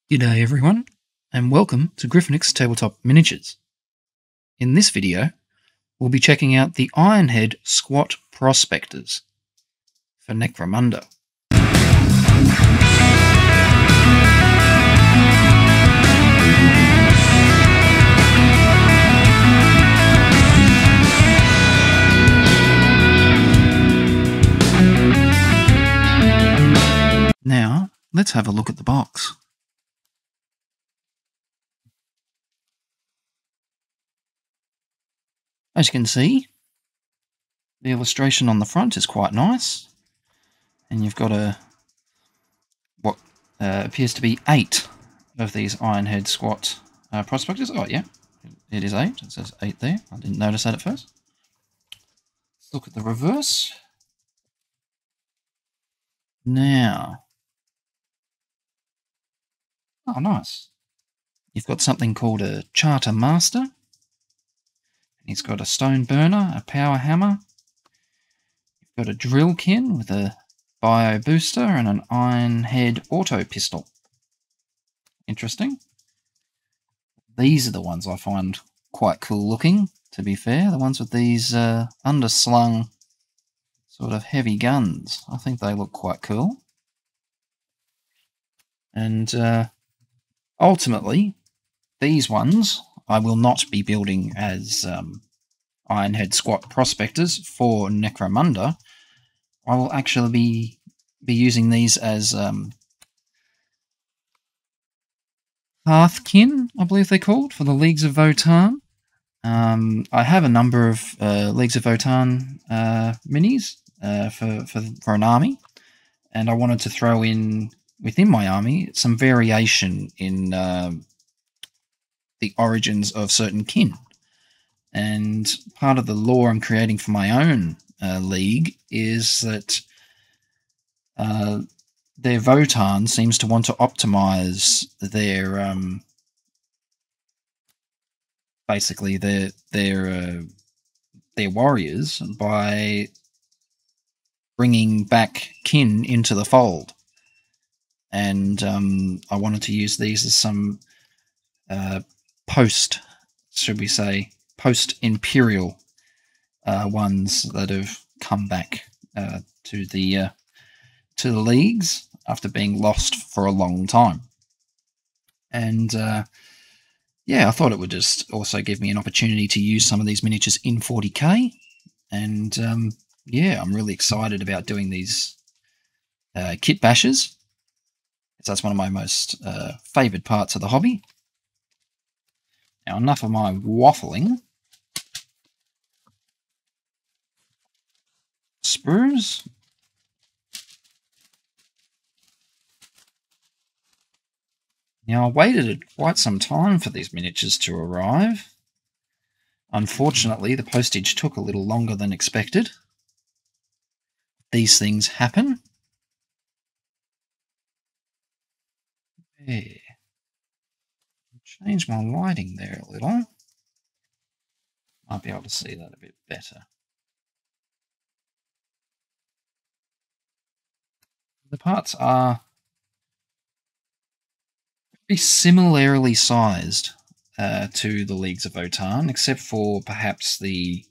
G'day everyone, and welcome to Griffinix Tabletop Miniatures. In this video, we'll be checking out the Ironhead Squat Prospectors for Necromunda. Now, let's have a look at the box. As you can see, the illustration on the front is quite nice, and you've got what appears to be 8 of these Ironhead Squat Prospectors. Oh yeah, it is 8. It says 8 there. I didn't notice that at first. Let's look at the reverse. Now, oh nice. You've got something called a Charter Master. He's got a stone burner, a power hammer. You've got a Drillkin with a bio booster and an Ironhead auto pistol. Interesting. These are the ones I find quite cool looking, to be fair. The ones with these underslung sort of heavy guns. I think they look quite cool. And ultimately, these ones I will not be building as Ironhead Squat Prospectors for Necromunda. I will actually be using these as Hearthkyn, I believe they're called, for the Leagues of Votann. I have a number of Leagues of Votann minis for an army, and I wanted to throw in within my army some variation in the origins of certain kin. And part of the lore I'm creating for my own league is that their Votann seems to want to optimize their basically their warriors by bringing back kin into the fold. And I wanted to use these as some post-imperial ones that have come back to the leagues after being lost for a long time. And yeah, I thought it would just also give me an opportunity to use some of these miniatures in 40k. And yeah, I'm really excited about doing these kitbashes, because that's one of my most favoured parts of the hobby. Now, enough of my waffling. Spurs. Now, I waited quite some time for these miniatures to arrive. Unfortunately, the postage took a little longer than expected. These things happen. Yeah. Change my lighting there a little. Might be able to see that a bit better. The parts are pretty similarly sized to the Leagues of Votann, except for perhaps the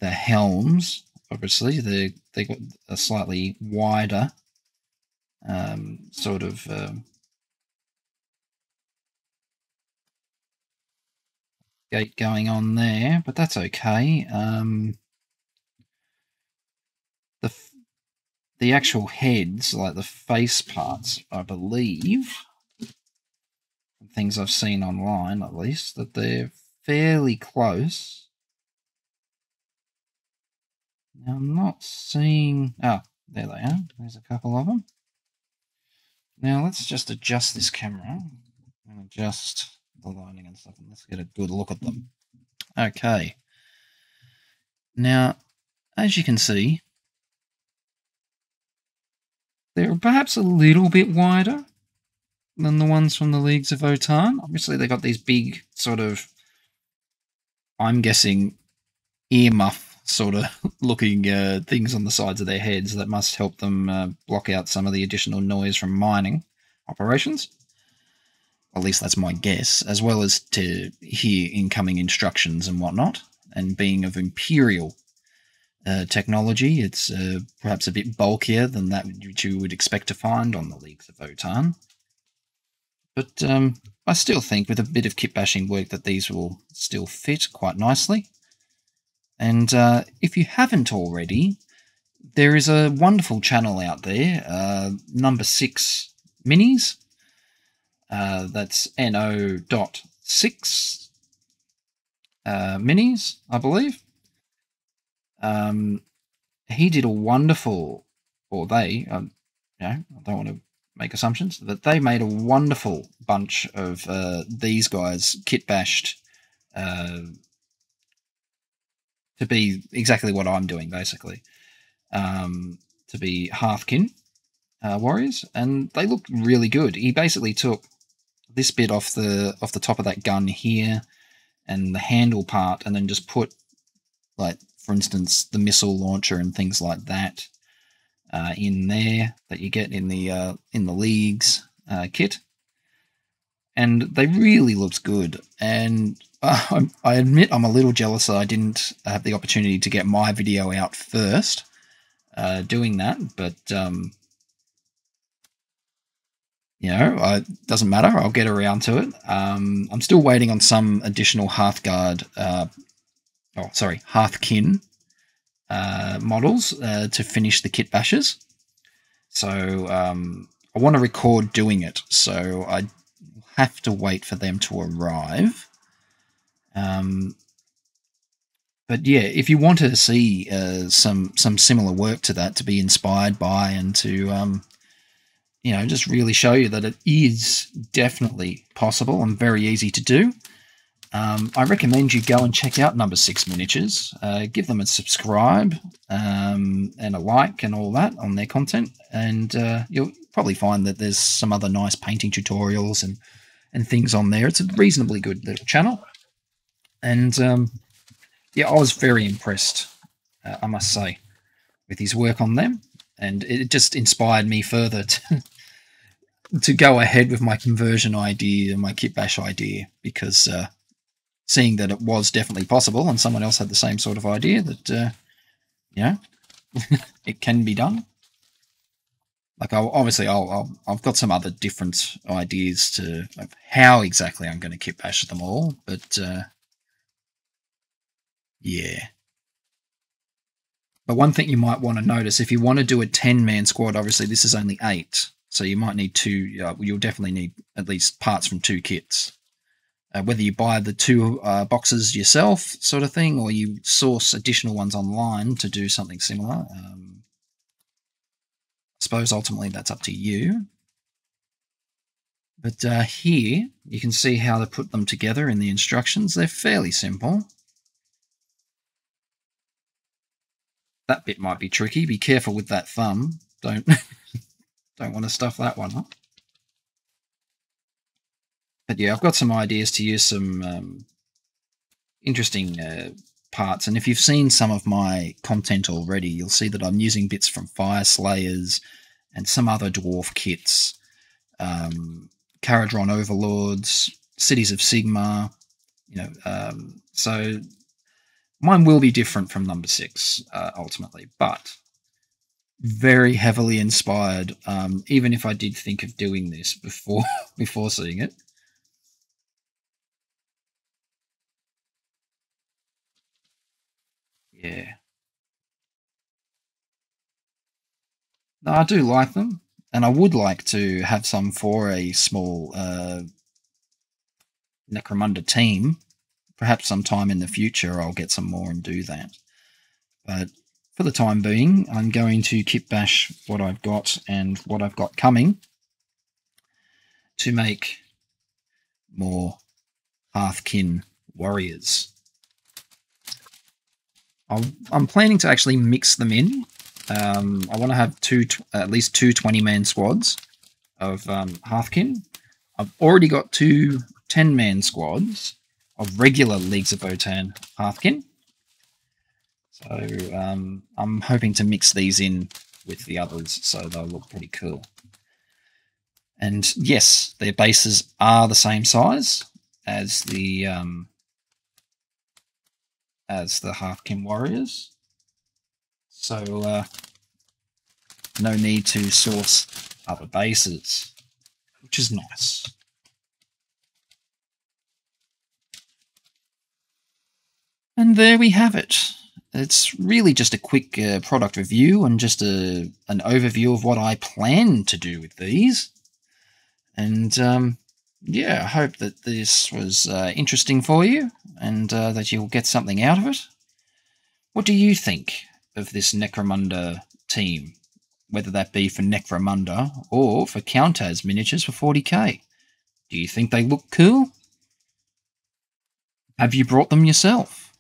helms. Obviously, they got a slightly wider sort of gate going on there, but that's okay. The actual heads, like the face parts, I believe, things I've seen online at least, that they're fairly close. Now, I'm not seeing... Oh, there they are. There's a couple of them. Now, let's just adjust this camera and adjust the lighting and stuff, and let's get a good look at them. Okay. Now, as you can see, they're perhaps a little bit wider than the ones from the Leagues of Votann. Obviously, they've got these big sort of, I'm guessing, earmuff sort of looking things on the sides of their heads that must help them block out some of the additional noise from mining operations. at least that's my guess, as well as to hear incoming instructions and whatnot. And being of Imperial technology, it's perhaps a bit bulkier than that which you would expect to find on the Leagues of Votann. But I still think with a bit of kit bashing work that these will still fit quite nicely. And if you haven't already, there is a wonderful channel out there, number 6 minis. That's no.6 minis, I believe. He did a wonderful, or they, I don't want to make assumptions, but they made a wonderful bunch of these guys kit bashed to be exactly what I'm doing, basically, to be Hearthkyn Warriors, and they look really good. He basically took this bit off the top of that gun here and the handle part, and then just put, like, for instance, the missile launcher and things like that in there that you get in the Leagues kit, and they really looked good. And I admit I'm a little jealous that I didn't have the opportunity to get my video out first doing that, but it doesn't matter. I'll get around to it. I'm still waiting on some additional Hearthkyn models to finish the kit bashes. So I want to record doing it, so I have to wait for them to arrive. But yeah, if you want to see some similar work to that, to be inspired by, and to just really show you that it is definitely possible and very easy to do, I recommend you go and check out Number 6 Miniatures. Give them a subscribe and a like and all that on their content, and you'll probably find that there's some other nice painting tutorials and things on there. It's a reasonably good little channel, and yeah, I was very impressed, I must say, with his work on them, and it just inspired me further to go ahead with my conversion idea and my kitbash idea, because seeing that it was definitely possible and someone else had the same sort of idea that, it can be done. Like, I've got some other different ideas of how exactly I'm going to kitbash them all, but yeah. But one thing you might want to notice, if you want to do a 10-man squad, obviously this is only 8, so you might need 2. You'll definitely need at least parts from 2 kits. Whether you buy the 2 boxes yourself, sort of thing, or you source additional ones online to do something similar. I suppose ultimately that's up to you. But here you can see how to put them together in the instructions. They're fairly simple. That bit might be tricky. Be careful with that thumb. Don't want to stuff that one up. But yeah, I've got some ideas to use some interesting parts. And if you've seen some of my content already, you'll see that I'm using bits from Fire Slayers and some other dwarf kits, Caradron Overlords, Cities of Sigmar, so mine will be different from Number 6 ultimately, but very heavily inspired, even if I did think of doing this before seeing it. Yeah. No, I do like them, and I would like to have some for a small Necromunda team. Perhaps sometime in the future I'll get some more and do that. But for the time being, I'm going to kitbash what I've got and what I've got coming to make more Hearthkyn Warriors. I'm planning to actually mix them in. I want to have at least 2 20-man squads of Hearthkyn. I've already got 2 10-man squads of regular Leagues of Votann Hearthkyn. So I'm hoping to mix these in with the others, so they'll look pretty cool. And yes, their bases are the same size as the Hearthkyn Warriors. So no need to source other bases, which is nice. And there we have it. It's really just a quick product review and just an overview of what I plan to do with these. And yeah, I hope that this was interesting for you and that you'll get something out of it. What do you think of this Necromunda team? Whether that be for Necromunda or for Countaz miniatures for 40k. Do you think they look cool? Have you brought them yourself?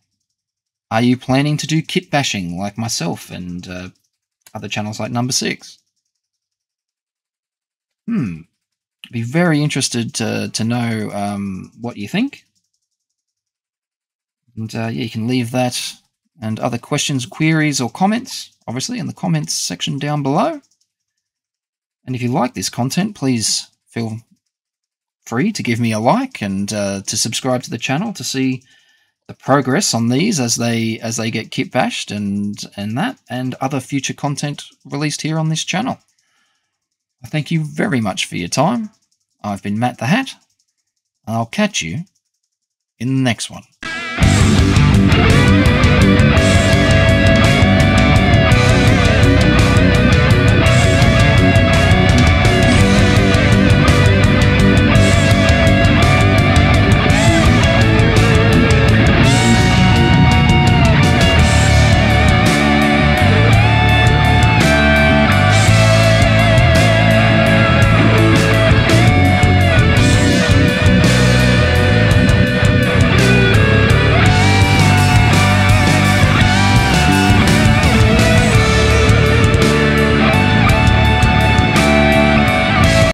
Are you planning to do kit bashing like myself and other channels like Number 6? Be very interested to know what you think. And yeah, you can leave that and other questions, queries, or comments, obviously, in the comments section down below. And if you like this content, please feel free to give me a like and to subscribe to the channel to see the progress on these as they get kit bashed and other future content released here on this channel. I thank you very much for your time. I've been Matt the Hat, and I'll catch you in the next one.